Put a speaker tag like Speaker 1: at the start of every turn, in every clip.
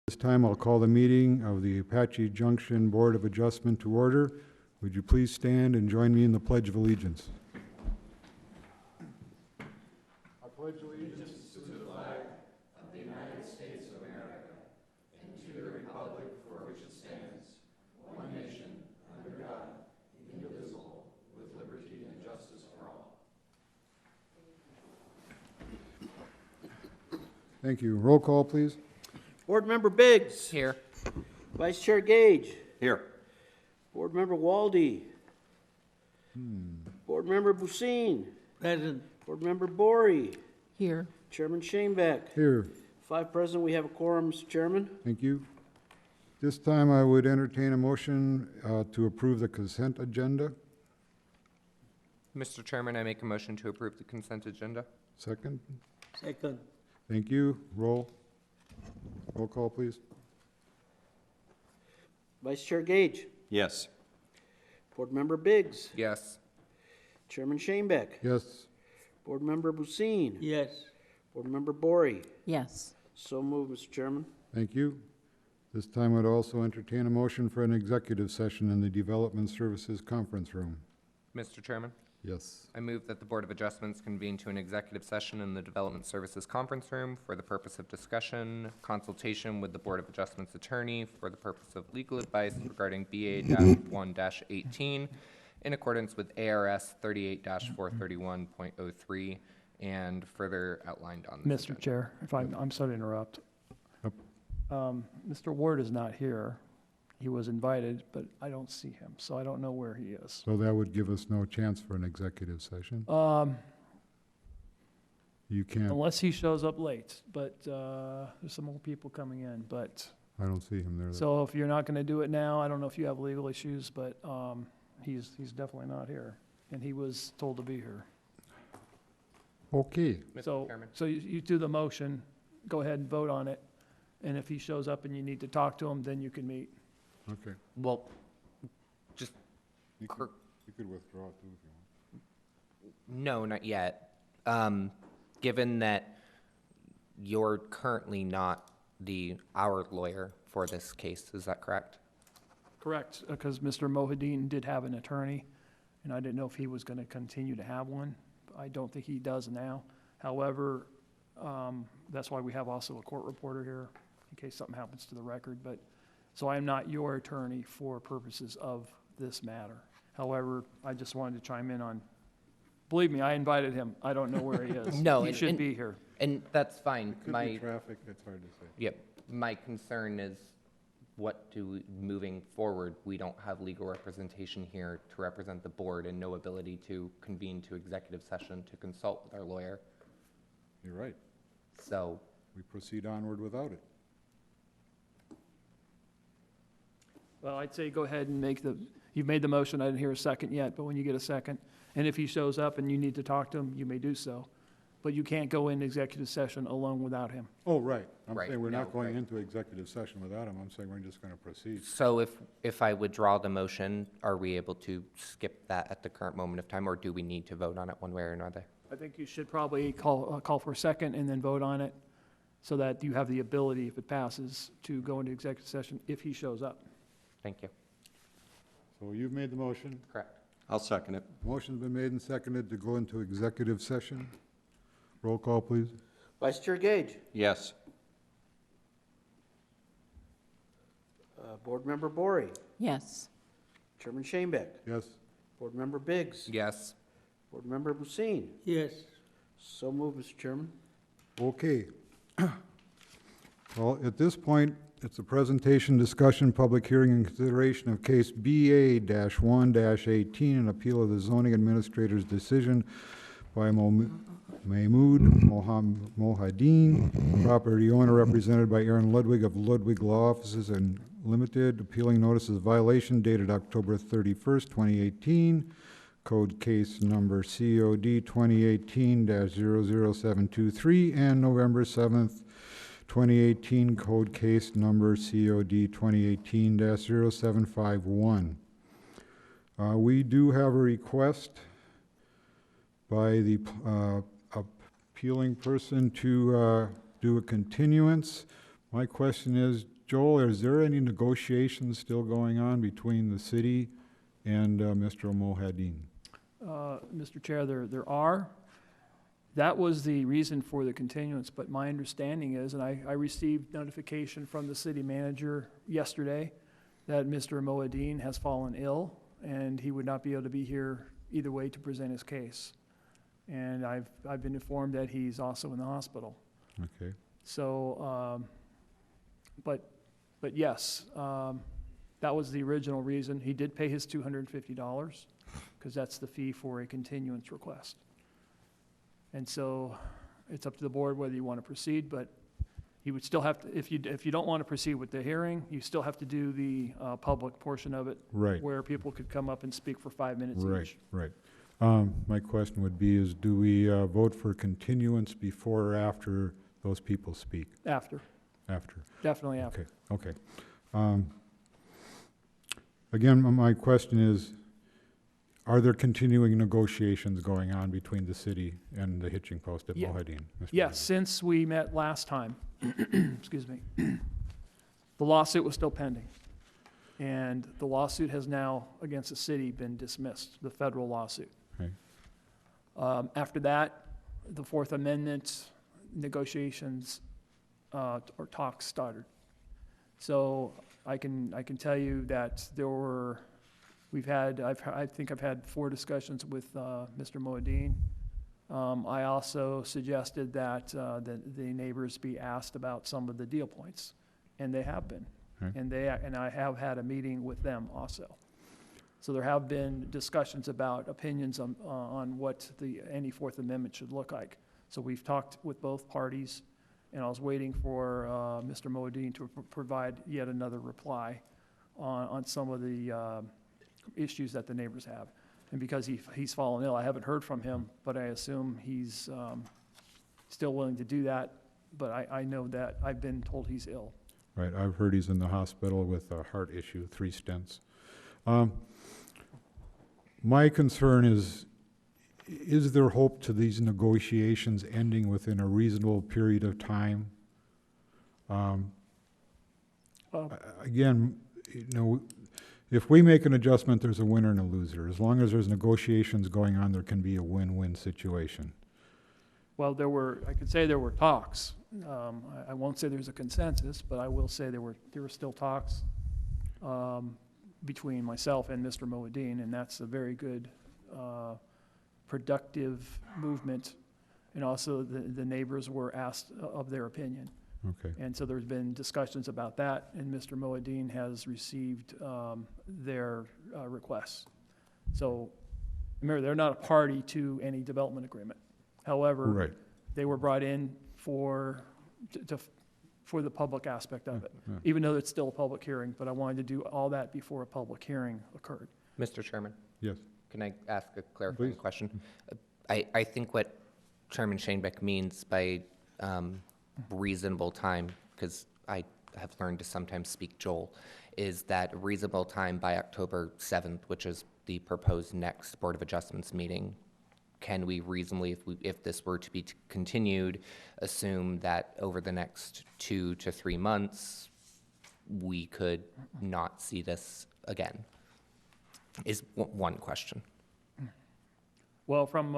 Speaker 1: This time I'll call the meeting of the Apache Junction Board of Adjustment to order. Would you please stand and join me in the Pledge of Allegiance? I pledge allegiance to the flag of the United States of America and to the republic for which it stands, one nation, under God, indivisible, with liberty and justice for all. Thank you. Roll call, please.
Speaker 2: Board Member Biggs.
Speaker 3: Here.
Speaker 2: Vice Chair Gage.
Speaker 3: Here.
Speaker 2: Board Member Walde. Board Member Busin.
Speaker 3: Present.
Speaker 2: Board Member Bory.
Speaker 4: Here.
Speaker 2: Chairman Shanebeck.
Speaker 1: Here.
Speaker 2: 5 present. We have a quorum, Mr. Chairman.
Speaker 1: Thank you. This time I would entertain a motion to approve the consent agenda.
Speaker 3: Mr. Chairman, I make a motion to approve the consent agenda.
Speaker 1: Second.
Speaker 2: Second.
Speaker 1: Thank you. Roll call, please.
Speaker 2: Vice Chair Gage.
Speaker 5: Yes.
Speaker 2: Board Member Biggs.
Speaker 3: Yes.
Speaker 2: Chairman Shanebeck.
Speaker 1: Yes.
Speaker 2: Board Member Busin.
Speaker 3: Yes.
Speaker 2: Board Member Bory.
Speaker 4: Yes.
Speaker 2: So moved, Mr. Chairman.
Speaker 1: Thank you. This time I'd also entertain a motion for an executive session in the Development Services Conference Room.
Speaker 3: Mr. Chairman,
Speaker 1: Yes.
Speaker 3: I move that the Board of Adjustments convene to an executive session in the Development Services Conference Room for the purpose of discussion, consultation with the Board of Adjustments attorney for the purpose of legal advice regarding BA-1-18 in accordance with ARS 38-431.03 and further outlined on this
Speaker 6: Mr.
Speaker 3: agenda.
Speaker 6: Chair, if I'm sorry to interrupt.
Speaker 1: Yep.
Speaker 6: Mr. Ward is not here. He was invited, but I don't see him, so I don't know where he is.
Speaker 1: So that would give us no chance for an executive session. You can't,
Speaker 6: Unless he shows up late, but there's some more people coming in. But
Speaker 1: I don't see him there.
Speaker 6: so if you're not going to do it now, I don't know if you have legal issues, but he's definitely not here, and he was told to be here.
Speaker 1: Okay.
Speaker 3: Mr. Chairman.
Speaker 6: So you do the motion, go ahead and vote on it, and if he shows up and you need to talk to him, then you can meet.
Speaker 1: Okay.
Speaker 3: Well, just,
Speaker 1: You could withdraw too if you want.
Speaker 3: no, not yet. Given that you're currently not our lawyer for this case, is that correct?
Speaker 6: Correct, because Mr. Mohiuddin did have an attorney, and I didn't know if he was going to continue to have one. I don't think he does now. However, that's why we have also a court reporter here, in case something happens to the record. But so I am not your attorney for purposes of this matter. However, I just wanted to chime in on, believe me, I invited him. I don't know where he is.
Speaker 3: No,
Speaker 6: He
Speaker 3: and-
Speaker 6: should
Speaker 3: and-
Speaker 6: be here.
Speaker 3: And that's fine.
Speaker 1: Could be traffic, it's hard to say.
Speaker 3: Yep. My concern is moving forward, we don't have legal representation here to represent the board and no ability to convene to executive session to consult with our lawyer.
Speaker 1: You're right.
Speaker 3: So,
Speaker 1: We proceed onward without it.
Speaker 6: Well, I'd say go ahead and you've made the motion. I didn't hear a second yet, but when you get a second, and if he shows up and you need to talk to him, you may do so. But you can't go into executive session alone without him.
Speaker 1: Oh, right. I'm
Speaker 3: Right,
Speaker 1: saying we're
Speaker 3: no,
Speaker 1: not going
Speaker 3: right.
Speaker 1: into executive session without him. I'm saying we're just going to proceed.
Speaker 3: so if I withdraw the motion, are we able to skip that at the current moment of time, or do we need to vote on it one way or another?
Speaker 6: I think you should probably call for a second and then vote on it so that you have the ability, if it passes, to go into executive session if he shows up.
Speaker 3: Thank you.
Speaker 1: So you've made the motion.
Speaker 3: Correct.
Speaker 5: I'll second it.
Speaker 1: Motion's been made and seconded to go into executive session. Roll call, please.
Speaker 2: Vice Chair Gage.
Speaker 5: Yes.
Speaker 2: Board Member Bory.
Speaker 4: Yes.
Speaker 2: Chairman Shanebeck.
Speaker 1: Yes.
Speaker 2: Board Member Biggs.
Speaker 3: Yes.
Speaker 2: Board Member Busin.
Speaker 3: Yes.
Speaker 2: So moved, Mr. Chairman.
Speaker 1: Okay. Well, at this point, it's a presentation, discussion, public hearing, and consideration of case BA-1-18, an appeal of the zoning administrator's decision by Mehmood Mohiuddin, property owner represented by Aaron Ludwig of Ludwig Law Offices and Limited, appealing notices of violation dated October 31st, 2018, code case number COD2018-00723, and November 7th, 2018, code case number COD2018-00751. We do have a request by the appealing person to do a continuance. My question is,
Speaker 4: Joel, is there any negotiations still going on between the city and Mr. Mohiuddin?
Speaker 6: Mr. Chair, there are. That was the reason for the continuance, but my understanding is, and I received notification from the city manager yesterday that Mr. Mohiuddin has fallen ill and he would not be able to be here either way to present his case. And I've been informed that he's also in the hospital.
Speaker 4: Okay.
Speaker 6: So, but yes, that was the original reason. He did pay his $250 because that's the fee for a continuance request. And so it's up to the board whether you want to proceed, but he would still have to, if you don't want to proceed with the hearing, you still have to do the public portion of it.
Speaker 4: Right.
Speaker 6: Where people could come up and speak for 5 minutes
Speaker 4: Right,
Speaker 6: each.
Speaker 4: right. My question would be is, do we vote for continuance before or after those people speak?
Speaker 6: After,
Speaker 4: After.
Speaker 6: definitely after.
Speaker 4: Okay, okay. Again, my question is, are there continuing negotiations going on between the city and the hitching post at
Speaker 6: Yeah.
Speaker 4: Mohiuddin? Mr.
Speaker 6: Yes,
Speaker 4: Mohiuddin?
Speaker 6: since we met last time, excuse me, the lawsuit was still pending. And the lawsuit has now, against the city, been dismissed, the federal lawsuit.
Speaker 4: Okay.
Speaker 6: After that, the Fourth Amendment negotiations or talks started. So I can tell you that I think I've had 4 discussions with Mr. Mohiuddin. I also suggested that the neighbors be asked about some of the deal points, and they have been.
Speaker 4: Okay.
Speaker 6: And I have had a meeting with them also. So there have been discussions about opinions on what any Fourth Amendment should look like. So we've talked with both parties, and I was waiting for Mr. Mohiuddin to provide yet another reply on some of the issues that the neighbors have. And because he's fallen ill, I haven't heard from him, but I assume he's still willing to do that. But I know that I've been told he's ill.
Speaker 4: Right, I've heard he's in the hospital with a heart issue, 3 stents. My concern is there hope to these negotiations ending within a reasonable period of time? Again, you know, if we make an adjustment, there's a winner and a loser. As long as there's negotiations going on, there can be a win-win situation.
Speaker 6: Well, I could say there were talks. I won't say there's a consensus, but I will say there were still talks between myself and Mr. Mohiuddin, and that's a very good, productive movement. And also the neighbors were asked of their opinion.
Speaker 4: Okay.
Speaker 6: And so there's been discussions about that, and Mr. Mohiuddin has received their requests. So remember, they're not a party to any development agreement. However,
Speaker 4: Right.
Speaker 6: they were brought in for the public aspect of it,
Speaker 4: Yeah.
Speaker 6: even though it's still a public hearing, but I wanted to do all that before a public hearing occurred.
Speaker 3: Mr. Chairman,
Speaker 4: Yes.
Speaker 3: can I ask a clarifying
Speaker 4: Please.
Speaker 3: question? I think what Chairman Shanebeck means by reasonable time, because I have learned to sometimes speak Joel, is that reasonable time by October 7th, which is the proposed next Board of Adjustments meeting. Can we reasonably, if this were to be continued, assume that over the next 2 to 3 months, we could not see this again? Is one question.
Speaker 6: Well, from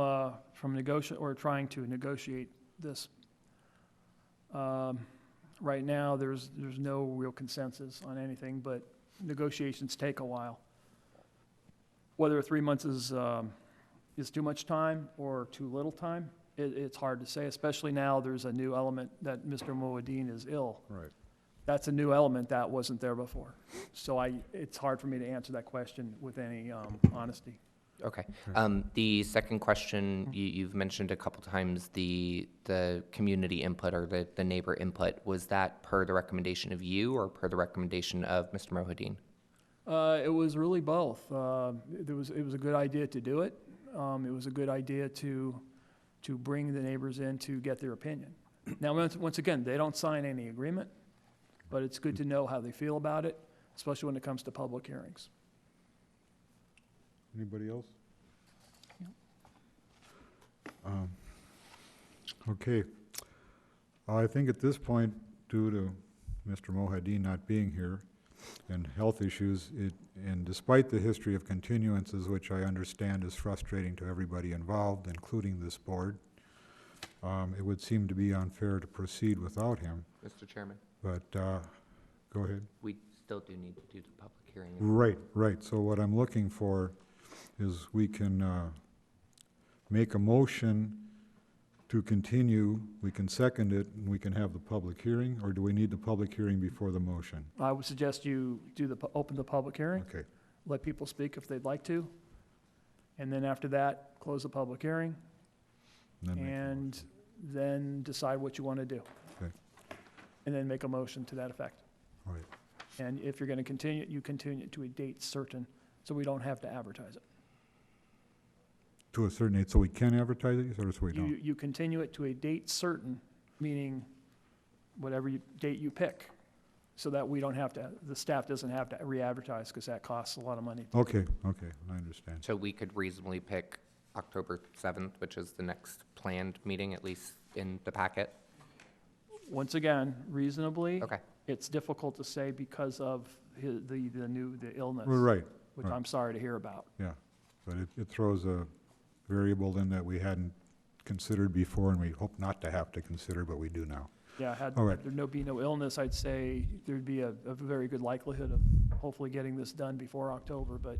Speaker 6: trying to negotiate this, right now, there's no real consensus on anything, but negotiations take a while. Whether 3 months is too much time or too little time, it's hard to say, especially now there's a new element that Mr. Mohiuddin is ill.
Speaker 4: Right.
Speaker 6: That's a new element that wasn't there before. So it's hard for me to answer that question with any honesty.
Speaker 3: Okay. The second question, you've mentioned a couple times the community input or the neighbor input. Was that per the recommendation of you or per the recommendation of Mr. Mohiuddin?
Speaker 6: It was really both. It was a good idea to do it. It was a good idea to bring the neighbors in to get their opinion. Now, once again, they don't sign any agreement, but it's good to know how they feel about it, especially when it comes to public hearings.
Speaker 4: Anybody else? Okay. I think at this point, due to Mr. Mohiuddin not being here and health issues, and despite the history of continuances, which I understand is frustrating to everybody involved, including this board, it would seem to be unfair to proceed without him,
Speaker 3: Mr. Chairman,
Speaker 4: but go ahead.
Speaker 3: we still do need to do the public hearing.
Speaker 4: Right. So what I'm looking for is we can make a motion to continue, we can second it, and we can have the public hearing, or do we need the public hearing before the motion?
Speaker 6: I would suggest you open the public hearing,
Speaker 4: Okay,
Speaker 6: let people speak if they'd like to, and then after that, close the public hearing,
Speaker 4: then make the
Speaker 6: and then decide what you want to do.
Speaker 4: Okay.
Speaker 6: And then make a motion to that effect.
Speaker 4: All right.
Speaker 6: And if you're going to continue it, you continue it to a date certain, so we don't have to advertise it.
Speaker 4: To a certain date, so we can advertise it, or so we don't?
Speaker 6: You continue it to a date certain, meaning whatever date you pick, so that we don't have to, the staff doesn't have to re-advertise, because that costs a lot of money.
Speaker 4: Okay, I understand.
Speaker 3: So we could reasonably pick October 7th, which is the next planned meeting, at least in the packet?
Speaker 6: Once again, reasonably,
Speaker 3: Okay.
Speaker 6: it's difficult to say because of the illness.
Speaker 4: Right,
Speaker 6: Which
Speaker 4: right.
Speaker 6: I'm sorry to hear about.
Speaker 4: yeah, but it throws a variable in that we hadn't considered before, and we hope not to have to consider, but we do now.
Speaker 6: Yeah, had
Speaker 4: All right.
Speaker 6: there be no illness, I'd say there'd be a very good likelihood of hopefully getting this done before October, but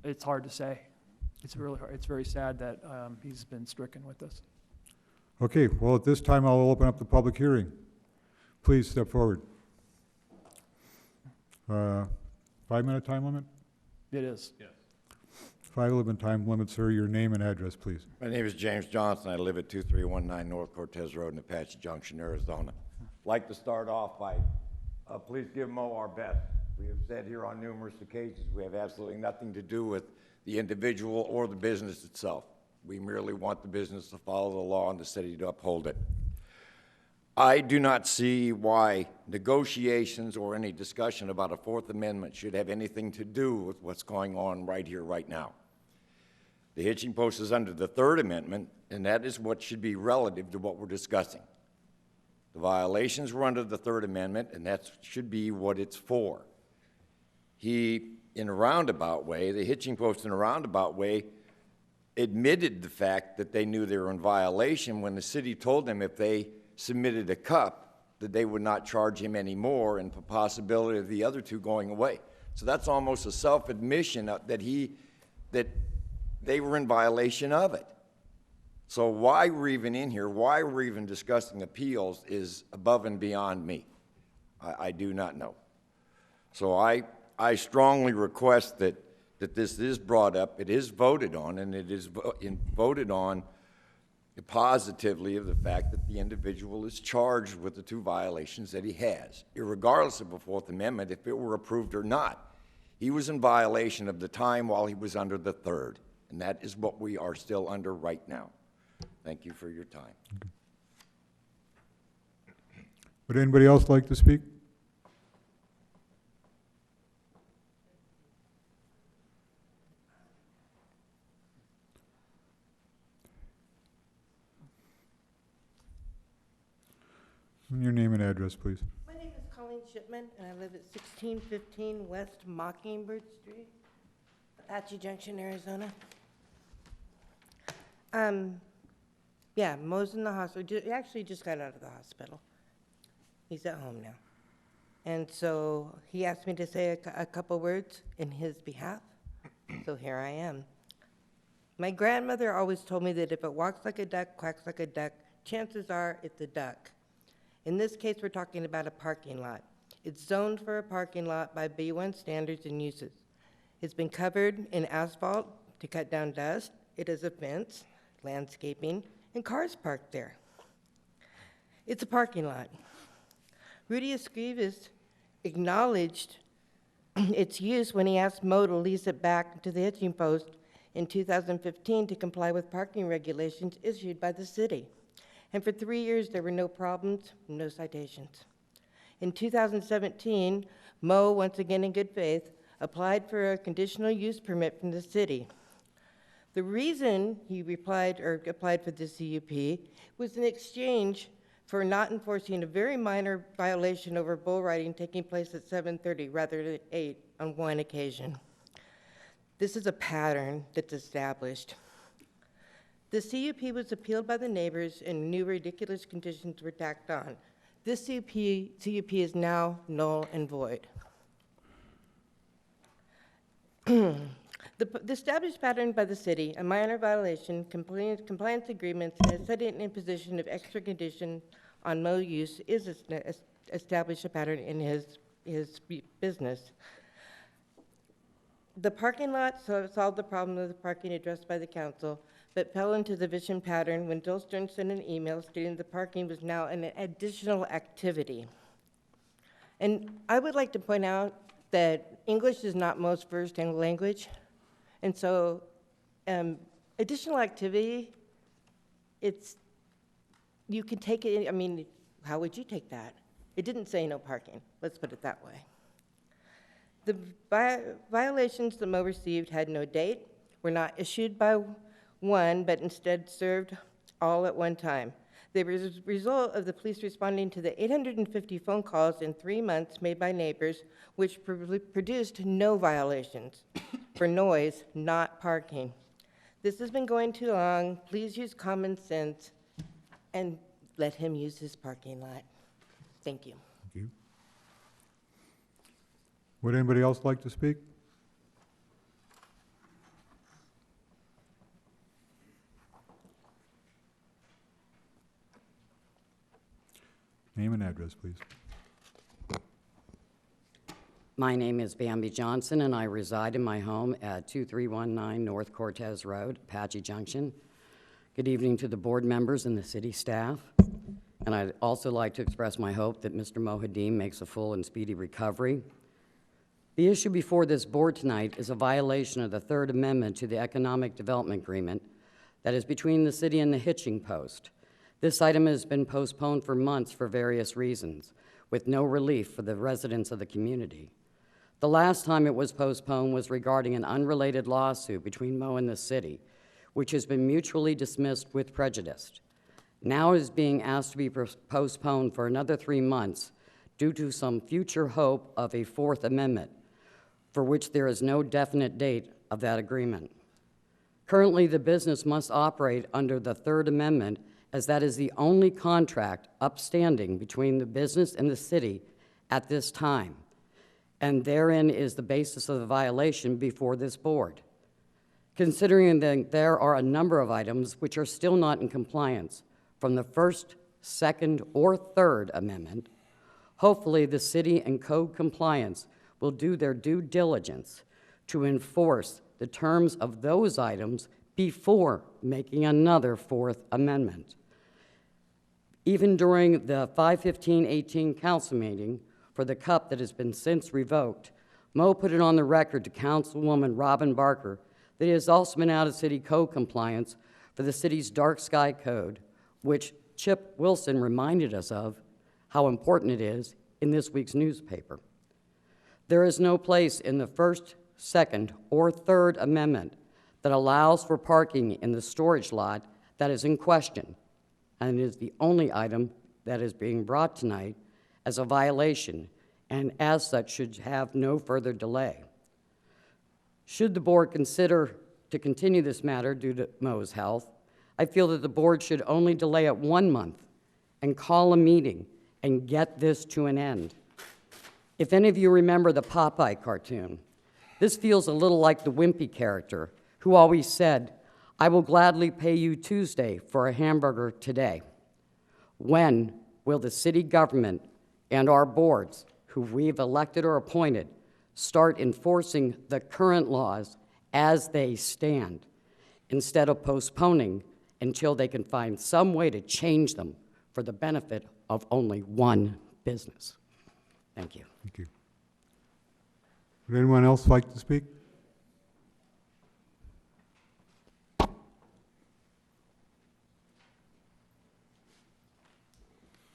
Speaker 6: it's hard to say. It's really hard. It's very sad that he's been stricken with this.
Speaker 4: Okay, well, at this time, I'll open up the public hearing. Please step forward. 5-minute time limit?
Speaker 6: It is.
Speaker 4: 5-minute time limit, sir. Your name and address, please.
Speaker 1: My name is James Johnson. I live at 2319 North Cortez Road in Apache Junction, Arizona. Like to start off by, please give Mo our best. We have said here on numerous occasions, we have absolutely nothing to do with the individual or the business itself. We merely want the business to follow the law and the city to uphold it. I do not see why negotiations or any discussion about a Fourth Amendment should have anything to do with what's going on right here, right now. The hitching post is under the Third Amendment, and that is what should be relative to what we're discussing. The violations were under the Third Amendment, and that should be what it's for. He, in a roundabout way, the hitching post in a roundabout way, admitted the fact that they knew they were in violation when the city told them if they submitted a cup that they would not charge him anymore, and the possibility of the other two going away. So that's almost a self-admission that they were in violation of it. So why we're even in here, why we're even discussing appeals is above and beyond me. I do not know. So I strongly request that this is brought up, it is voted on, and it is voted on positively of the fact that the individual is charged with the two violations that he has, irregardless of the Fourth Amendment, if it were approved or not. He was in violation of the time while he was under the Third, and that is what we are still under right now. Thank you for your time.
Speaker 4: Would anybody else like to speak? Your name and address, please.
Speaker 5: My name is Colleen Shipman, and I live at 1615 West Mockingbird Street, Apache Junction, Arizona. Yeah, Mo's in the hospital. He actually just got out of the hospital. He's at home now. And so he asked me to say a couple words in his behalf, so here I am. My grandmother always told me that if it walks like a duck, quacks like a duck, chances are it's a duck. In this case, we're talking about a parking lot. It's zoned for a parking lot by B1 standards and uses. It's been covered in asphalt to cut down dust. It has a fence, landscaping, and cars parked there. It's a parking lot. Rudy Escrivas acknowledged its use when he asked Mo to lease it back to the hitching post in 2015 to comply with parking regulations issued by the city. And for 3 years, there were no problems, no citations. In 2017, Mo, once again in good faith, applied for a conditional use permit from the city. The reason he applied for the CUP was in exchange for not enforcing a very minor violation over bull riding taking place at 7:30 rather than 8 on one occasion. This is a pattern that's established. The CUP was appealed by the neighbors and new ridiculous conditions were tacked on. This CUP is now null and void. The established pattern by the city, a minor violation, compliance agreements, and a setting in position of extra condition on Mo use is established a pattern in his business. The parking lot solved the problem of the parking addressed by the council, but fell into the vicious pattern when Bill Stern sent an email stating the parking was now an additional activity. And I would like to point out that English is not Mo's first language. And so additional activity, you can take it, I mean, how would you take that? It didn't say no parking, let's put it that way. The violations that Mo received had no date, were not issued by one, but instead served all at one time. They were a result of the police responding to the 850 phone calls in 3 months made by neighbors, which produced no violations for noise, not parking. This has been going too long. Please use common sense and let him use his parking lot. Thank you.
Speaker 4: Thank you. Would anybody else like to speak? Name and address, please.
Speaker 7: My name is Bambi Johnson, and I reside in my home at 2319 North Cortez Road, Apache Junction. Good evening to the board members and the city staff. And I'd also like to express my hope that Mr. Mohiuddin makes a full and speedy recovery. The issue before this board tonight is a violation of the Third Amendment to the Economic Development Agreement that is between the city and the hitching post. This item has been postponed for months for various reasons, with no relief for the residents of the community. The last time it was postponed was regarding an unrelated lawsuit between Mo and the city, which has been mutually dismissed with prejudice. Now it is being asked to be postponed for another 3 months due to some future hope of a Fourth Amendment, for which there is no definite date of that agreement. Currently, the business must operate under the Third Amendment, as that is the only contract upstanding between the business and the city at this time, and therein is the basis of the violation before this board. Considering that there are a number of items which are still not in compliance from the First, Second, or Third Amendment, hopefully the city and code compliance will do their due diligence to enforce the terms of those items before making another Fourth Amendment. Even during the 5/15/18 council meeting for the cup that has been since revoked, Mo put it on the record to Councilwoman Robin Barker that he has also been out of city code compliance for the city's dark sky code, which Chip Wilson reminded us of how important it is in this week's newspaper. There is no place in the First, Second, or Third Amendment that allows for parking in the storage lot that is in question, and it is the only item that is being brought tonight as a violation, and as such should have no further delay. Should the board consider to continue this matter due to Mo's health, I feel that the board should only delay it 1 month and call a meeting and get this to an end. If any of you remember the Popeye cartoon, this feels a little like the Wimpy character who always said, "I will gladly pay you Tuesday for a hamburger today." When will the city government and our boards, who we've elected or appointed, start enforcing the current laws as they stand, instead of postponing until they can find some way to change them for the benefit of only one business? Thank you.
Speaker 4: Thank you. Would anyone else like to speak?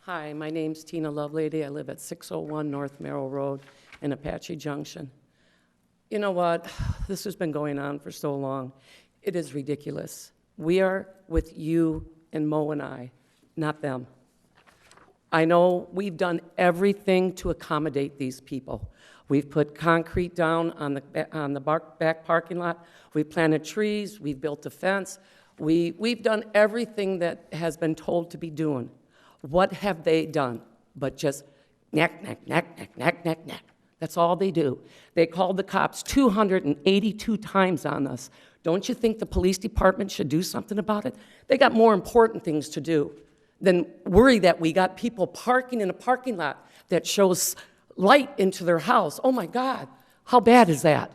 Speaker 8: Hi, my name's Tina Lovelady. I live at 601 North Merrill Road in Apache Junction. You know what? This has been going on for so long. It is ridiculous. We are with you and Mo and I, not them. I know we've done everything to accommodate these people. We've put concrete down on the back parking lot. We've planted trees. We've built a fence. We've done everything that has been told to be doing. What have they done but just knack, knack, knack, knack, knack, knack, knack? That's all they do. They called the cops 282 times on us. Don't you think the police department should do something about it? They got more important things to do than worry that we got people parking in a parking lot that shows light into their house. Oh my God, how bad is that?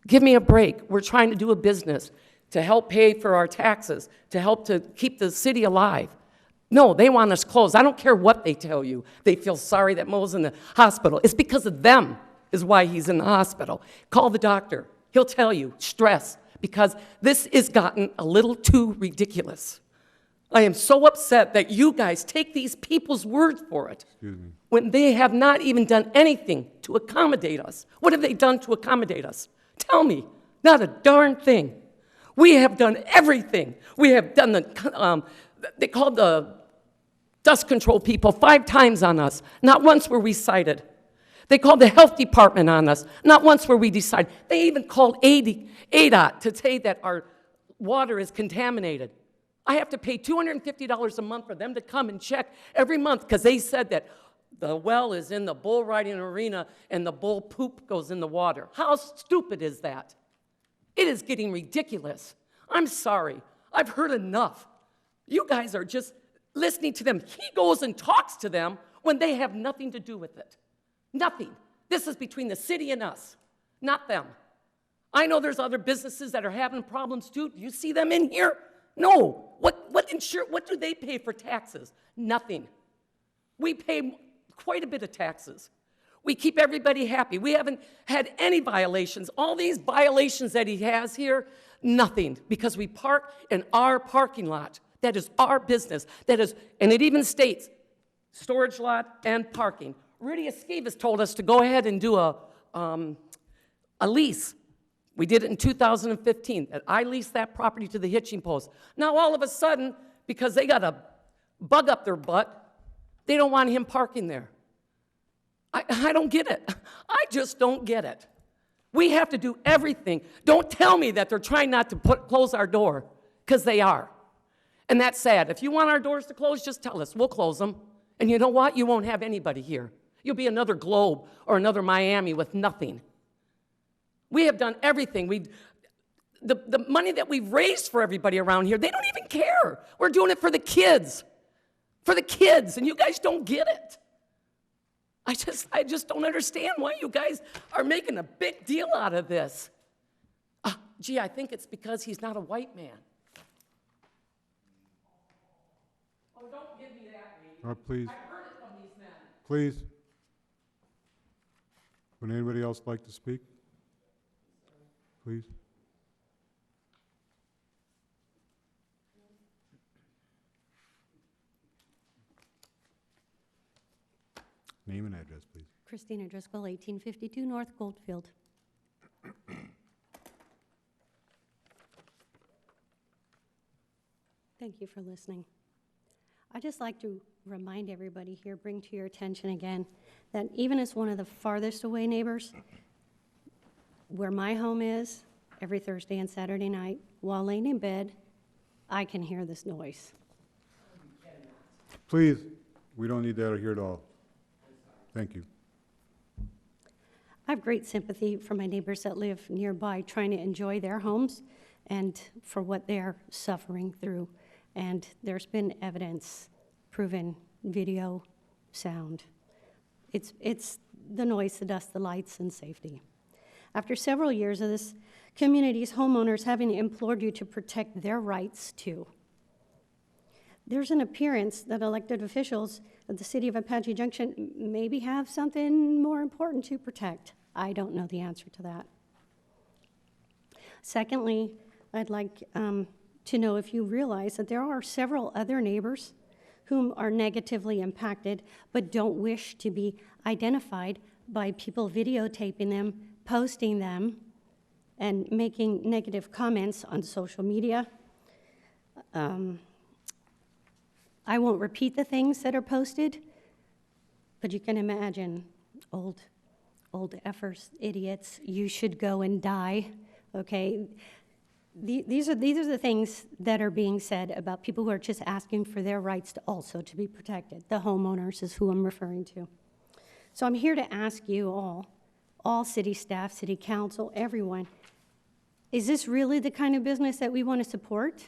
Speaker 8: Give me a break. We're trying to do a business to help pay for our taxes, to help to keep the city alive. No, they want us closed. I don't care what they tell you. They feel sorry that Mo's in the hospital. It's because of them is why he's in the hospital. Call the doctor. He'll tell you, stress, because this has gotten a little too ridiculous. I am so upset that you guys take these people's word for it.
Speaker 4: Excuse me.
Speaker 8: When they have not even done anything to accommodate us. What have they done to accommodate us? Tell me. Not a darn thing. We have done everything. We have done they called the dust control people 5 times on us. Not once were we cited. They called the health department on us. Not once were we decided. They even called ADOT to say that our water is contaminated. I have to pay $250 a month for them to come and check every month because they said that the well is in the bull riding arena and the bull poop goes in the water. How stupid is that? It is getting ridiculous. I'm sorry. I've heard enough. You guys are just listening to them. He goes and talks to them when they have nothing to do with it. Nothing. This is between the city and us, not them. I know there's other businesses that are having problems too. Do you see them in here? No. What do they pay for taxes? Nothing. We pay quite a bit of taxes. We keep everybody happy. We haven't had any violations. All these violations that he has here, nothing, because we park in our parking lot. That is our business. That is, and it even states storage lot and parking. Rudy Esquivas told us to go ahead and do a lease. We did it in 2015. That I leased that property to the hitching post. Now all of a sudden, because they got a bug up their butt, they don't want him parking there. I don't get it. I just don't get it. We have to do everything. Don't tell me that they're trying not to close our door, because they are. And that's sad. If you want our doors to close, just tell us. We'll close them. And you know what? You won't have anybody here. You'll be another Globe or another Miami with nothing. We have done everything. The money that we've raised for everybody around here, they don't even care. We're doing it for the kids. For the kids, and you guys don't get it. I just don't understand why you guys are making a big deal out of this. Gee, I think it's because he's not a white man. Oh, don't give me that, lady.
Speaker 4: Please.
Speaker 8: I've heard it from these men.
Speaker 4: Please. Would anybody else like to speak? Please. Name and address, please.
Speaker 9: Christina Driscoll, 1852 North Goldfield. Thank you for listening. I'd just like to remind everybody here, bring to your attention again, that even as one of the farthest away neighbors, where my home is, every Thursday and Saturday night, while laying in bed, I can hear this noise.
Speaker 4: Please, we don't need that here at all. Thank you.
Speaker 9: I have great sympathy for my neighbors that live nearby trying to enjoy their homes and for what they're suffering through. And there's been evidence, proven video, sound. It's the noise, the dust, the lights, and safety. After several years of this community's homeowners having implored you to protect their rights too, there's an appearance that elected officials of the city of Apache Junction maybe have something more important to protect. I don't know the answer to that. Secondly, I'd like to know if you realize that there are several other neighbors whom are negatively impacted but don't wish to be identified by people videotaping them, posting them, and making negative comments on social media. I won't repeat the things that are posted, But you can imagine, old effers, idiots, you should go and die, okay? These are the things that are being said about people who are just asking for their rights to also to be protected. The homeowners is who I'm referring to. So I'm here to ask you all city staff, city council, everyone, is this really the kind of business that we want to support?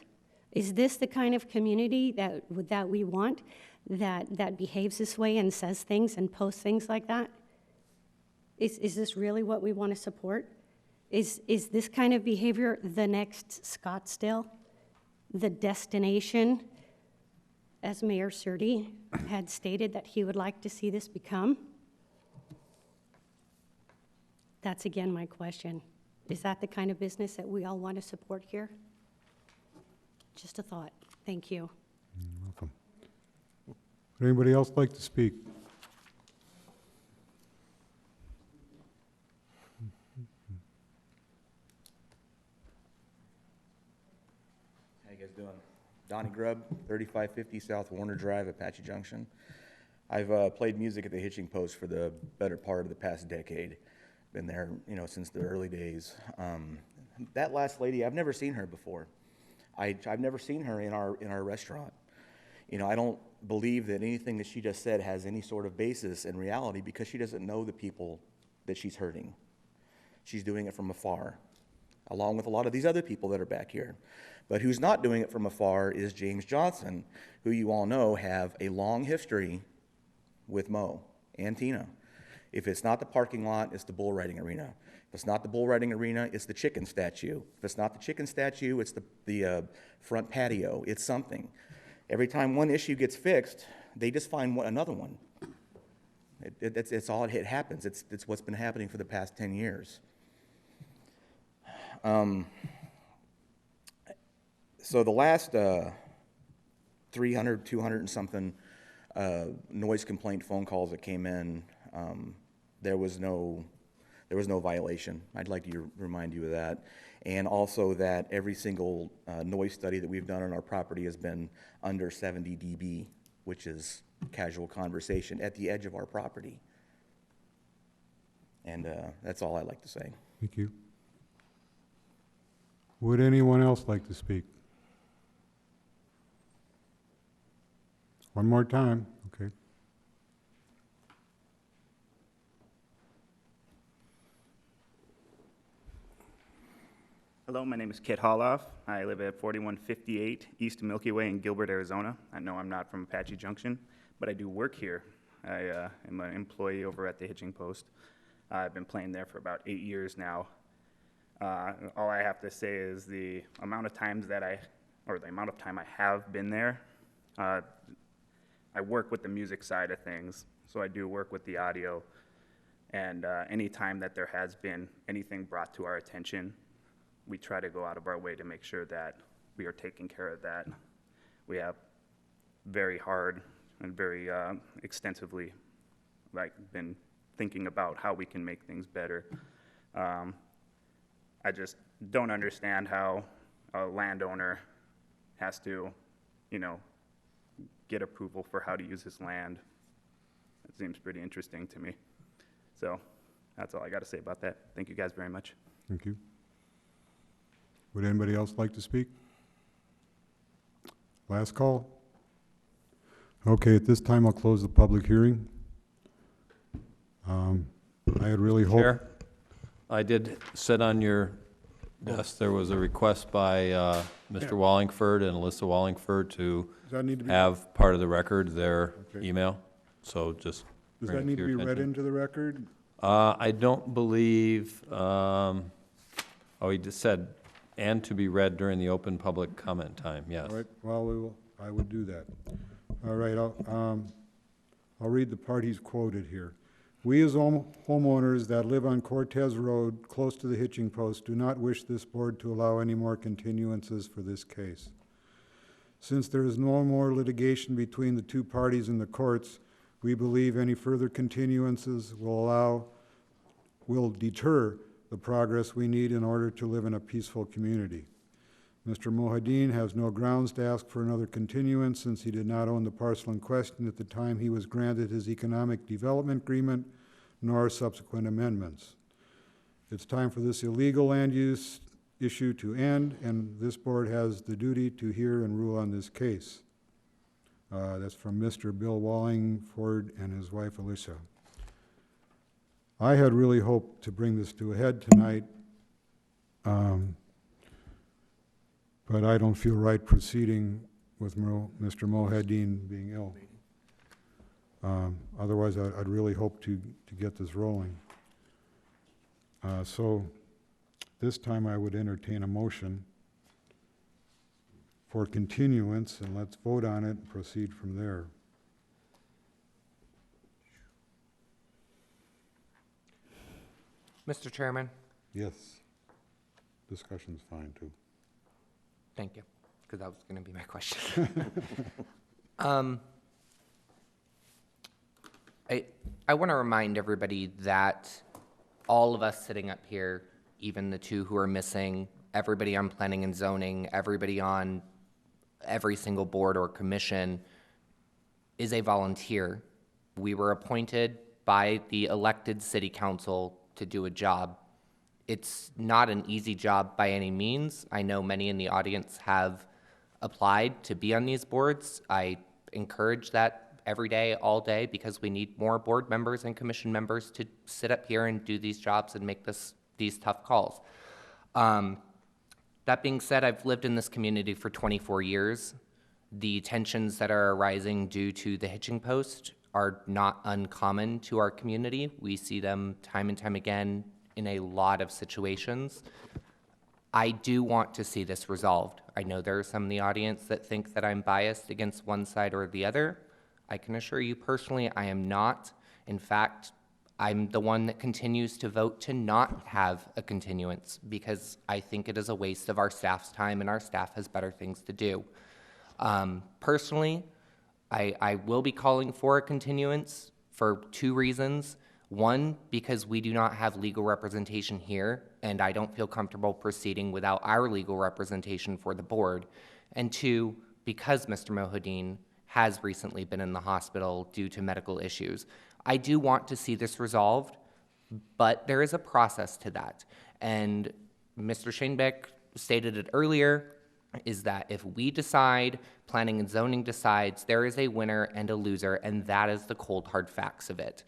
Speaker 9: Is this the kind of community that we want, that behaves this way and says things and posts things like that? Is this really what we want to support? Is this kind of behavior the next Scottsdale, the destination, as Mayor Surtee had stated that he would like to see this become? That's again my question. Is that the kind of business that we all want to support here? Just a thought. Thank you.
Speaker 4: You're welcome. Would anybody else like to speak?
Speaker 10: How you guys doing? Donnie Grubb, 3550 South Warner Drive, Apache Junction. I've played music at the Hitching Post for the better part of the past decade. Been there, since the early days. That last lady, I've never seen her before. I've never seen her in our restaurant. I don't believe that anything that she just said has any sort of basis in reality because she doesn't know the people that she's hurting. She's doing it from afar, along with a lot of these other people that are back here. But who's not doing it from afar is James Johnson, who you all know have a long history with Mo and Tina. If it's not the parking lot, it's the bull riding arena. If it's not the bull riding arena, it's the chicken statue. If it's not the chicken statue, it's the front patio. It's something. Every time one issue gets fixed, they just find another one. It's all it happens. It's what's been happening for the past 10 years. So the last 300, 200 and something noise complaint phone calls that came in, there was no violation. I'd like to remind you of that. And also that every single noise study that we've done on our property has been under 70 dB, which is casual conversation at the edge of our property. And that's all I'd like to say.
Speaker 4: Thank you. Would anyone else like to speak? One more time, okay.
Speaker 11: Hello, my name is Kit Holoff. I live at 4158 East Milky Way in Gilbert, Arizona. I know I'm not from Apache Junction, but I do work here. I am an employee over at the Hitching Post. I've been playing there for about 8 years now. All I have to say is the amount of time I have been there, I work with the music side of things, so I do work with the audio. And any time that there has been anything brought to our attention, we try to go out of our way to make sure that we are taking care of that. We have very hard and very extensively been thinking about how we can make things better. I just don't understand how a landowner has to, get approval for how to use his land. It seems pretty interesting to me. So that's all I got to say about that. Thank you guys very much.
Speaker 4: Thank you. Would anybody else like to speak? Last call. Okay, at this time I'll close the public hearing. I had really hoped.
Speaker 12: Chair, I did sit on your desk. There was a request by Mr. Wallingford and Alyssa Wallingford to
Speaker 4: Does that need to be,
Speaker 12: have part of the record their
Speaker 4: Okay.
Speaker 12: email. So just
Speaker 4: does
Speaker 12: bring
Speaker 4: that
Speaker 12: it
Speaker 4: need
Speaker 12: to
Speaker 4: to
Speaker 12: your
Speaker 4: be read
Speaker 12: attention.
Speaker 4: into the record?
Speaker 12: I don't believe, he just said, and to be read during the open public comment time, yes.
Speaker 4: All right, well, I would do that. All right, I'll read the part he's quoted here. We as homeowners that live on Cortez Road, close to the Hitching Post, do not wish this board to allow any more continuances for this case. Since there is no more litigation between the two parties in the courts, we believe any further continuances will deter the progress we need in order to live in a peaceful community. Mr. Mohiuddin has no grounds to ask for another continuance since he did not own the parcel in question at the time he was granted his economic development agreement, nor subsequent amendments. It's time for this illegal land use issue to end, and this board has the duty to hear and rule on this case. That's from Mr. Bill Wallingford and his wife Alicia. I had really hoped to bring this to a head tonight, but I don't feel right proceeding with Mr. Mohiuddin being ill. Otherwise, I'd really hope to get this rolling. So this time I would entertain a motion for continuance, and let's vote on it and proceed from there.
Speaker 3: Mr. Chairman?
Speaker 4: Yes. Discussion's fine, too.
Speaker 3: Thank you, because that was going to be my question. I want to remind everybody that all of us sitting up here, even the two who are missing, everybody on planning and zoning, everybody on every single board or commission is a volunteer. We were appointed by the elected city council to do a job. It's not an easy job by any means. I know many in the audience have applied to be on these boards. I encourage that every day, all day, because we need more board members and commission members to sit up here and do these jobs and make these tough calls. That being said, I've lived in this community for 24 years. The tensions that are arising due to the hitching post are not uncommon to our community. We see them time and time again in a lot of situations. I do want to see this resolved. I know there are some in the audience that think that I'm biased against one side or the other. I can assure you personally, I am not. In fact, I'm the one that continues to vote to not have a continuance because I think it is a waste of our staff's time and our staff has better things to do. Personally, I will be calling for a continuance for two reasons. One, because we do not have legal representation here, and I don't feel comfortable proceeding without our legal representation for the board. And two, because Mr. Mohiuddin has recently been in the hospital due to medical issues. I do want to see this resolved, but there is a process to that. And Mr. Shanebeck stated it earlier, is that if we decide, planning and zoning decides, there is a winner and a loser, and that is the cold hard facts of it.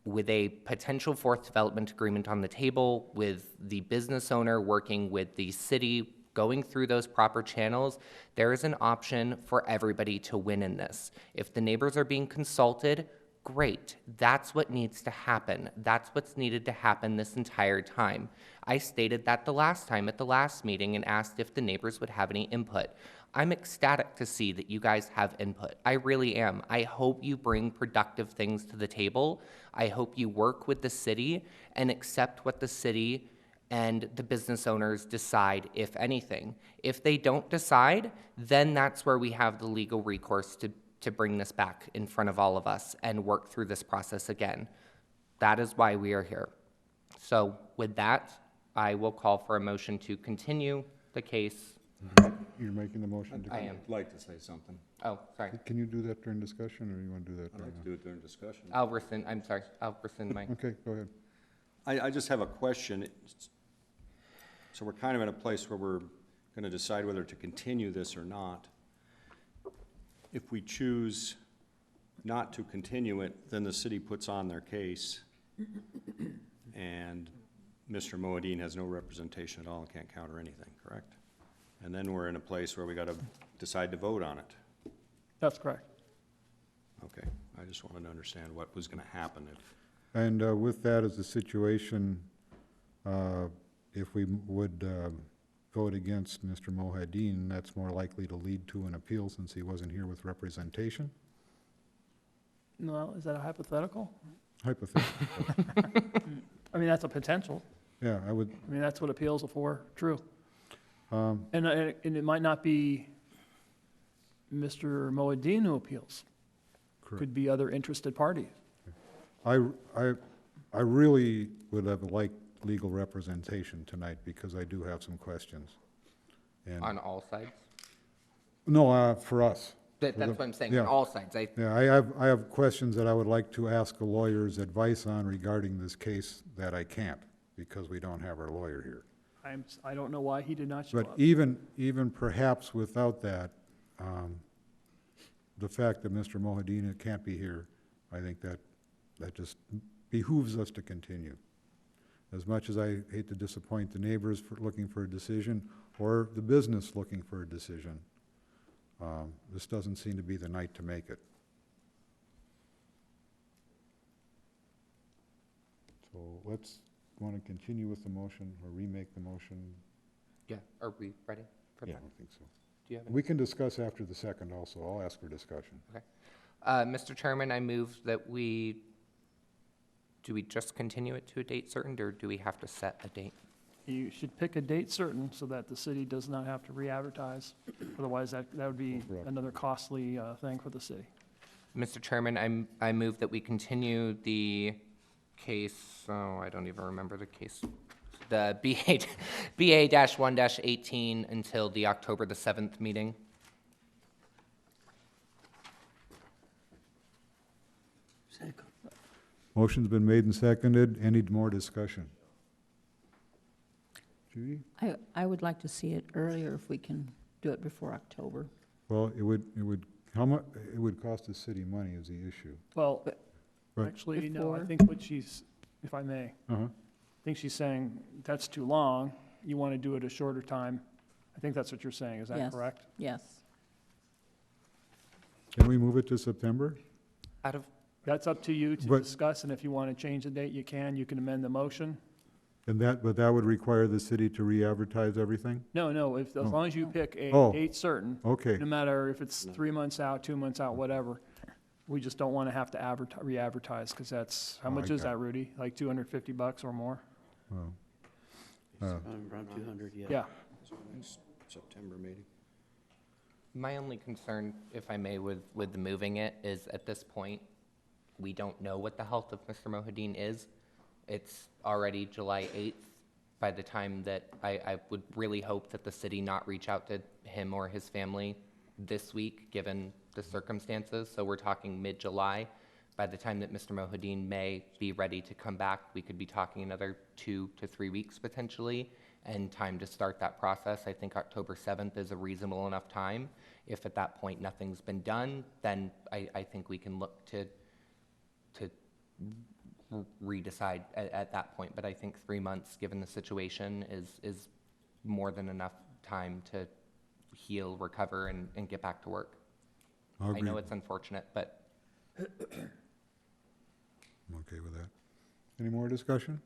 Speaker 3: With a potential fourth development agreement on the table, with the business owner working with the city, going through those proper channels, there is an option for everybody to win in this. If the neighbors are being consulted, great. That's what needs to happen. That's what's needed to happen this entire time. I stated that the last time at the last meeting and asked if the neighbors would have any input. I'm ecstatic to see that you guys have input. I really am. I hope you bring productive things to the table. I hope you work with the city and accept what the city and the business owners decide, if anything. If they don't decide, then that's where we have the legal recourse to bring this back in front of all of us and work through this process again. That is why we are here. So with that, I will call for a motion to continue the case.
Speaker 4: You're making the motion to...
Speaker 3: I am.
Speaker 1: I'd like to say something.
Speaker 3: Oh, sorry.
Speaker 4: Can you do that during discussion, or you want to do that
Speaker 1: I'd
Speaker 4: during...
Speaker 1: like to do it during discussion.
Speaker 3: I'll rescind, I'm sorry, I'll rescind my...
Speaker 4: Okay, go ahead.
Speaker 1: I just have a question. So we're kind of in a place where we're going to decide whether to continue this or not. If we choose not to continue it, then the city puts on their case, and Mr. Mohiuddin has no representation at all and can't counter anything, correct? And then we're in a place where we got to decide to vote on it.
Speaker 6: That's correct.
Speaker 1: Okay, I just wanted to understand what was going to happen if...
Speaker 4: And with that as the situation, if we would vote against Mr. Mohiuddin, that's more likely to lead to an appeal since he wasn't here with representation?
Speaker 6: No, is that a hypothetical?
Speaker 4: Hypothetical.
Speaker 6: I mean, that's a potential.
Speaker 4: Yeah, I would...
Speaker 6: I mean, that's what appeals are for, true. And it might not be Mr. Mohiuddin who appeals.
Speaker 4: Correct.
Speaker 6: Could be other interested parties.
Speaker 4: I really would have liked legal representation tonight because I do have some questions. And,
Speaker 3: On all sides?
Speaker 4: no, for us.
Speaker 3: That's what I'm saying,
Speaker 4: Yeah.
Speaker 3: on all sides.
Speaker 4: Yeah, I have questions that I would like to ask a lawyer's advice on regarding this case that I can't, because we don't have our lawyer here.
Speaker 6: I don't know why he did not show
Speaker 4: But
Speaker 6: up.
Speaker 4: even perhaps without that, the fact that Mr. Mohiuddin can't be here, I think that just behooves us to continue. As much as I hate to disappoint the neighbors for looking for a decision, or the business looking for a decision, this doesn't seem to be the night to make it. So let's, want to continue with the motion or remake the motion?
Speaker 3: Yeah, are we ready for
Speaker 4: I
Speaker 3: that?
Speaker 4: don't think so.
Speaker 3: Do you have any?
Speaker 4: We can discuss after the second also. I'll ask for discussion.
Speaker 3: Okay. Mr. Chairman, I move that do we just continue it to a date certain, or do we have to set a date?
Speaker 6: You should pick a date certain so that the city does not have to re-advertise. Otherwise, that would be
Speaker 4: Correct.
Speaker 6: another costly thing for the city.
Speaker 3: Mr. Chairman, I move that we continue the case, I don't even remember the case, the BA-1-18 until the October the 7th meeting.
Speaker 4: Motion's been made and seconded. Any more discussion? Judy?
Speaker 13: I would like to see it earlier if we can do it before October.
Speaker 4: Well, it would, how much, it would cost the city money is the issue.
Speaker 6: Well,
Speaker 4: Right.
Speaker 6: actually, no, I
Speaker 13: Before.
Speaker 6: think what she's, if I may,
Speaker 4: Uh-huh.
Speaker 6: I think she's saying that's too long. You want to do it a shorter time. I think that's what you're saying. Is that
Speaker 13: Yes.
Speaker 6: correct?
Speaker 13: Yes.
Speaker 4: Can we move it to September?
Speaker 3: Out of,
Speaker 6: That's up to you to
Speaker 4: But-
Speaker 6: discuss, and if you want to change the date, you can. You can amend the motion.
Speaker 4: But that would require the city to re-advertise everything?
Speaker 6: No, as
Speaker 4: Oh.
Speaker 6: long as you pick a
Speaker 4: Oh.
Speaker 6: date certain,
Speaker 4: Okay,
Speaker 6: no matter if it's 3 months out, 2 months out, whatever, we just don't want to have to re-advertise, because that's, how
Speaker 4: Oh,
Speaker 6: much
Speaker 4: I
Speaker 6: is
Speaker 4: got
Speaker 6: that, Rudy? Like $250 or more?
Speaker 4: well,
Speaker 2: Around 200, yeah.
Speaker 6: Yeah.
Speaker 2: So next September meeting.
Speaker 3: my only concern, if I may, with the moving it is at this point, we don't know what the health of Mr. Mohiuddin is. It's already July 8th. By the time that I would really hope that the city not reach out to him or his family this week, given the circumstances. So we're talking mid-July. By the time that Mr. Mohiuddin may be ready to come back, we could be talking another 2 to 3 weeks potentially, and time to start that process. I think October 7th is a reasonable enough time. If at that point nothing's been done, then I think we can look to redecide at that point. But I think 3 months, given the situation, is more than enough time to heal, recover, and get back to work.
Speaker 4: I'll
Speaker 3: I know
Speaker 4: agree.
Speaker 3: it's unfortunate, but
Speaker 4: I'm okay with that. Any more discussion?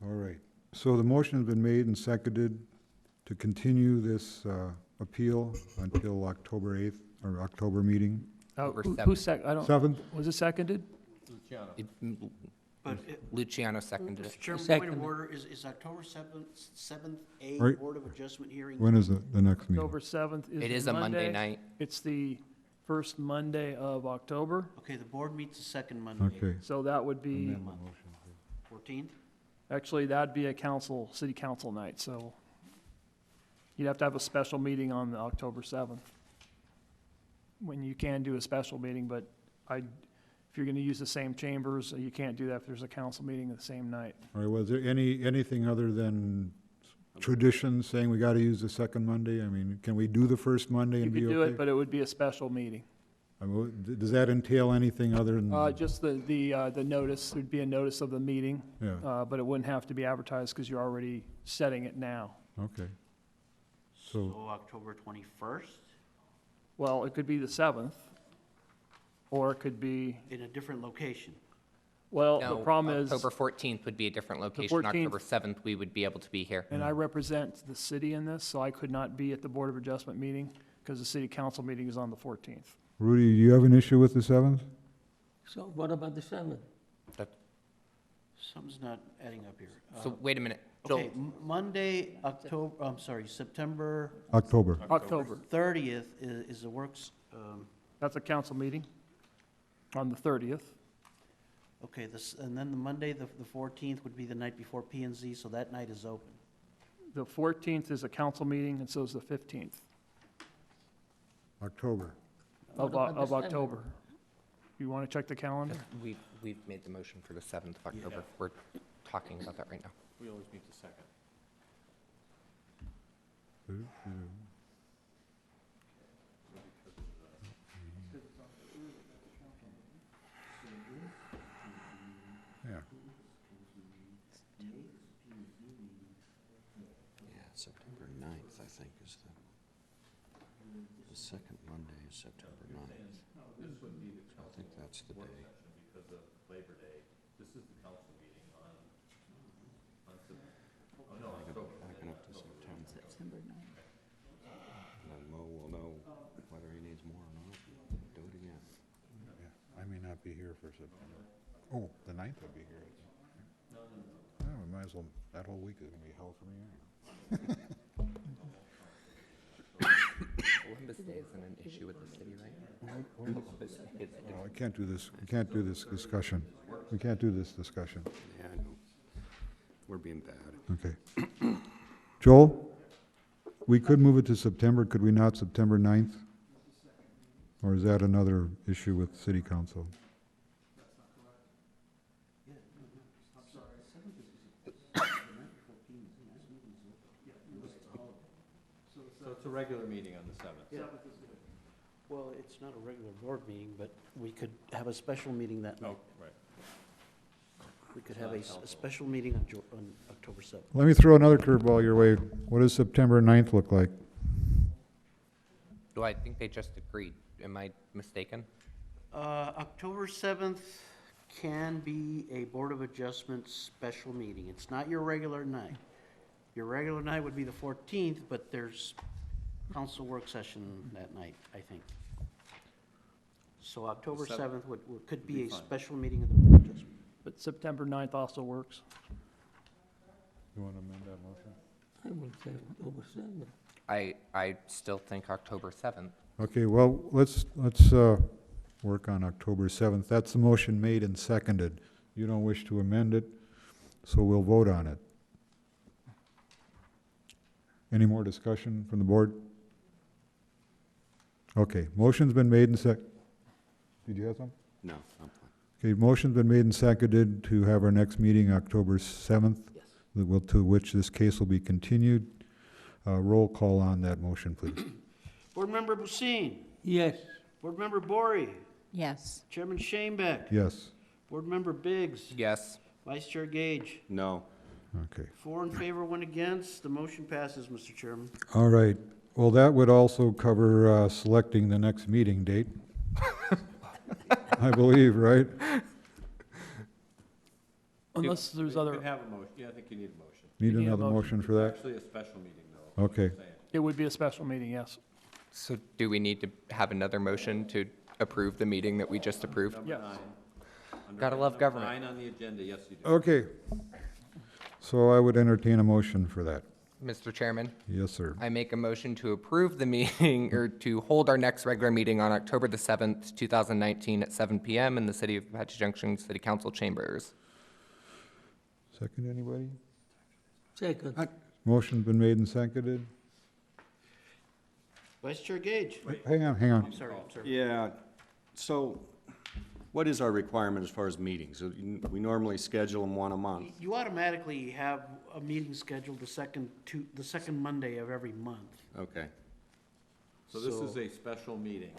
Speaker 4: All right. So the motion has been made and seconded to continue this appeal until October 8th, or October meeting.
Speaker 3: October
Speaker 6: I don't,
Speaker 4: 7th?
Speaker 6: was it seconded?
Speaker 2: But
Speaker 3: Luciano seconded it.
Speaker 2: Mr. Chairman, point
Speaker 13: Second.
Speaker 2: of order, is October 7th a
Speaker 4: Right.
Speaker 2: Board of Adjustment hearing?
Speaker 4: When is the next meeting?
Speaker 6: October 7th is
Speaker 3: It is a Monday night.
Speaker 6: It's the first Monday of October,
Speaker 2: Okay, the board meets the second Monday.
Speaker 4: Okay.
Speaker 6: so that would be,
Speaker 2: 14th?
Speaker 6: actually, that'd be a city council night, so you'd have to have a special meeting on the October 7th. When you can do a special meeting, but if you're gonna use the same chambers, you can't do that if there's a council meeting the same night.
Speaker 4: All right, was there anything other than tradition saying we got to use the second Monday? I mean, can we do the first Monday
Speaker 6: You
Speaker 4: and
Speaker 6: could
Speaker 4: be
Speaker 6: do
Speaker 4: okay?
Speaker 6: it, but it would be a special meeting.
Speaker 4: I mean, does that entail anything other than?
Speaker 6: Just the notice, there'd be a notice of the meeting,
Speaker 4: Yeah,
Speaker 6: but it wouldn't have to be advertised because you're already setting it now.
Speaker 4: okay.
Speaker 2: So
Speaker 4: So,
Speaker 2: October 21st,
Speaker 6: Well, it could be the 7th, or it could be,
Speaker 2: in a different location.
Speaker 6: well, the
Speaker 3: No,
Speaker 6: problem is,
Speaker 3: October 14th would be a different location.
Speaker 6: 14th.
Speaker 3: October 7th, we would be able to be here.
Speaker 6: and I represent the city in this, so I could not be at the Board of Adjustment meeting because the city council meeting is on the 14th.
Speaker 4: Rudy, do you have an issue with the 7th?
Speaker 8: So what about the 7th?
Speaker 2: Something's not adding up here.
Speaker 3: So wait a minute.
Speaker 2: Okay,
Speaker 3: Joel,
Speaker 2: Monday, September
Speaker 4: October.
Speaker 6: October,
Speaker 2: 30th is the works,
Speaker 6: that's a council meeting on the 30th.
Speaker 2: Okay, and then the Monday, the 14th would be the night before P and Z, so that night is open.
Speaker 6: The 14th is a council meeting, and so is the 15th
Speaker 4: October.
Speaker 6: of
Speaker 13: What about December?
Speaker 6: October. You want to check the calendar?
Speaker 3: We've made the motion for the 7th of October. We're talking about that right now.
Speaker 12: We always meet the second.
Speaker 4: Yeah.
Speaker 1: Yeah, September 9th, I think, is the second Monday is September 9th. I think that's the day.
Speaker 12: Because of Labor Day. This is the council meeting on
Speaker 1: Backing up to September.
Speaker 13: September 9th.
Speaker 1: And then Mo will know whether he needs more or not. Do it again.
Speaker 4: Yeah, I may not be here for September. Oh, the 9th I'll be here. No. Oh, we might as well, that whole week is gonna be hell for me anyway.
Speaker 3: Columbus Day isn't an issue with the city, right? Columbus Day is
Speaker 4: Oh, I can't do this, we can't do this discussion. We can't do this discussion.
Speaker 1: Yeah, I know. We're being bad.
Speaker 4: Okay. Joel, we could move it to September, could we not, September 9th? Or is that another issue with city council?
Speaker 12: So it's a regular meeting on the 7th.
Speaker 2: Yeah. Well, it's not a regular board meeting, but we could have a special meeting that night.
Speaker 12: Oh, right.
Speaker 2: We could have a special meeting on October 7th.
Speaker 4: Let me throw another curveball your way. What does September 9th look like?
Speaker 3: Do I think they just agreed? Am I mistaken?
Speaker 2: October 7th can be a Board of Adjustment special meeting. It's not your regular night. Your regular night would be the 14th, but there's council work session that night, I think. So October 7th could be a special meeting of the Board of Adjustment.
Speaker 6: But September 9th also works.
Speaker 4: You want to amend that motion?
Speaker 13: I would say October 7th.
Speaker 3: I still think October 7th.
Speaker 4: Okay, well, let's work on October 7th. That's the motion made and seconded. You don't wish to amend it, so we'll vote on it. Any more discussion from the board? Okay, motion's been made and Did you have something?
Speaker 1: No, I'm fine.
Speaker 4: Okay, motion's been made and seconded to have our next meeting October 7th, to which this case will be continued. Roll call on that motion, please.
Speaker 2: Board Member Busin.
Speaker 13: Yes.
Speaker 2: Board Member Bory.
Speaker 13: Yes.
Speaker 2: Chairman Shanebeck.
Speaker 4: Yes.
Speaker 2: Board Member Biggs.
Speaker 3: Yes.
Speaker 2: Vice Chair Gage.
Speaker 1: No.
Speaker 4: Okay.
Speaker 2: 4 in favor, 1 against. The motion passes, Mr. Chairman.
Speaker 4: All right. Well, that would also cover selecting the next meeting date. I believe, right?
Speaker 6: Unless there's
Speaker 12: You
Speaker 6: other,
Speaker 12: can have a motion. Yeah, I think you need a motion.
Speaker 4: Need
Speaker 6: need a
Speaker 4: another motion for that?
Speaker 12: Actually, a special meeting, though.
Speaker 4: Okay.
Speaker 6: it would be a special meeting, yes.
Speaker 3: So do we need to have another motion to approve the meeting that we just approved?
Speaker 6: Yes.
Speaker 3: Gotta love government.
Speaker 12: 9 on the agenda, yes, you do.
Speaker 4: Okay. So I would entertain a motion for that.
Speaker 3: Mr. Chairman,
Speaker 4: Yes, sir.
Speaker 3: I make a motion to approve the meeting, or to hold our next regular meeting on October the 7th, 2019 at 7 PM in the city of Apache Junction City Council chambers.
Speaker 4: Second, anybody?
Speaker 13: Second.
Speaker 4: Motion's been made and seconded.
Speaker 2: Vice Chair Gage.
Speaker 4: Hang on, hang on.
Speaker 2: I'm sorry.
Speaker 1: Yeah, so what is our requirement as far as meetings? We normally schedule them one a month.
Speaker 2: You automatically have a meeting scheduled the second Monday of every month.
Speaker 1: Okay,
Speaker 12: So this is a special meeting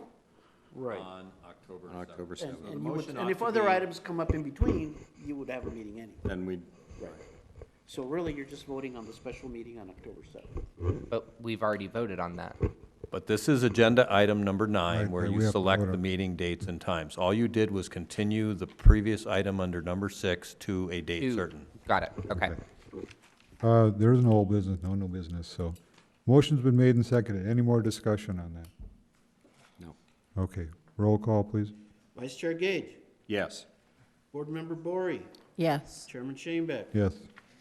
Speaker 12: on October 7th.
Speaker 1: on October
Speaker 2: And,
Speaker 1: 7th.
Speaker 2: and you would,
Speaker 12: motion
Speaker 2: and
Speaker 12: ought
Speaker 2: if
Speaker 12: to
Speaker 2: other
Speaker 12: be-
Speaker 2: items come up in between, you would have a meeting anyway.
Speaker 1: Then we,
Speaker 2: So really, you're just voting on the special meeting on October 7th.
Speaker 3: But we've already voted on that.
Speaker 12: But this is agenda item number 9,
Speaker 4: Right,
Speaker 12: where
Speaker 4: we
Speaker 12: you
Speaker 4: have to
Speaker 12: select
Speaker 4: vote
Speaker 12: the
Speaker 4: on-
Speaker 12: meeting dates and times. All you did was continue the previous item under number 6 to a date
Speaker 3: Two.
Speaker 12: certain.
Speaker 3: Got it, okay.
Speaker 4: There is no old business, no business, so. Motion's been made and seconded. Any more discussion on that?
Speaker 1: no.
Speaker 4: Okay, roll call, please.
Speaker 2: Vice Chair Gage.
Speaker 1: Yes.
Speaker 2: Board Member Bory.
Speaker 13: Yes.
Speaker 2: Chairman Shanebeck.
Speaker 4: Yes.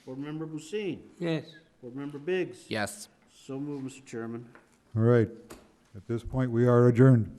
Speaker 2: Board Member Busin.
Speaker 13: Yes.
Speaker 2: Board Member Biggs.
Speaker 3: Yes.
Speaker 2: So moved, Mr. Chairman.
Speaker 4: All right. At this point, we are adjourned.